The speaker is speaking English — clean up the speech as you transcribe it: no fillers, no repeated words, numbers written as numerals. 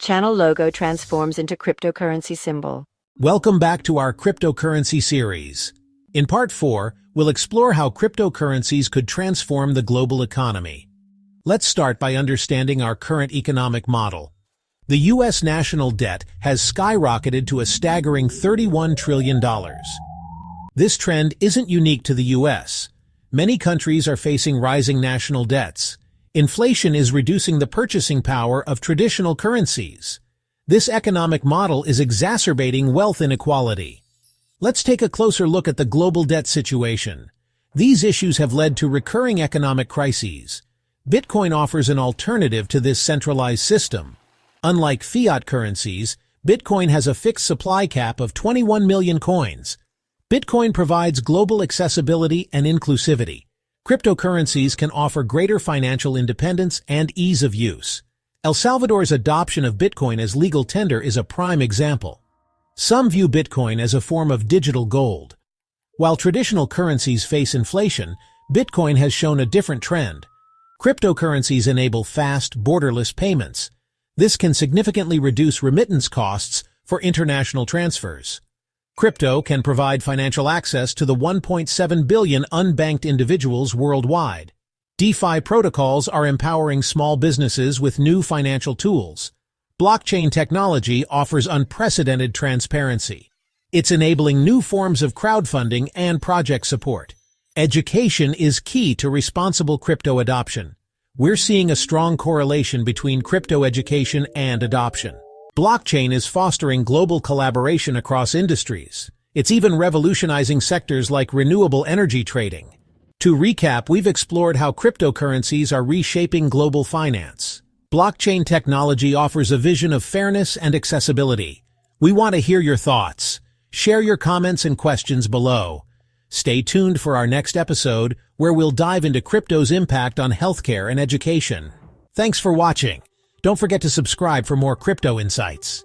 Channel logo transforms into cryptocurrency symbol. Welcome back to our cryptocurrency series. In Part 4, we'll explore how cryptocurrencies could transform the global economy. Let's start by understanding our current economic model. The U.S. national debt has skyrocketed to a staggering $31 trillion. This trend isn't unique to the U.S. Many countries are facing rising national debts. Inflation is reducing the purchasing power of traditional currencies. This economic model is exacerbating wealth inequality. Let's take a closer look at the global debt situation. These issues have led to recurring economic crises. Bitcoin offers an alternative to this centralized system. Unlike fiat currencies, Bitcoin has a fixed supply cap of 21 million coins. Bitcoin provides global accessibility and inclusivity. Cryptocurrencies can offer greater financial independence and ease of use. El Salvador's adoption of Bitcoin as legal tender is a prime example. Some view Bitcoin as a form of digital gold. While traditional currencies face inflation, Bitcoin has shown a different trend. Cryptocurrencies enable fast, borderless payments. This can significantly reduce remittance costs for international transfers. Crypto can provide financial access to the 1.7 billion unbanked individuals worldwide. DeFi protocols are empowering small businesses with new financial tools. Blockchain technology offers unprecedented transparency. It's enabling new forms of crowdfunding and project support. Education is key to responsible crypto adoption. We're seeing a strong correlation between crypto education and adoption. Blockchain is fostering global collaboration across industries. It's even revolutionizing sectors like renewable energy trading. To recap, we've explored how cryptocurrencies are reshaping global finance. Blockchain technology offers a vision of fairness and accessibility. We want to hear your thoughts. Share your comments and questions below. Stay tuned for our next episode, where we'll dive into crypto's impact on healthcare and education. Thanks for watching. Don't forget to subscribe for more crypto insights.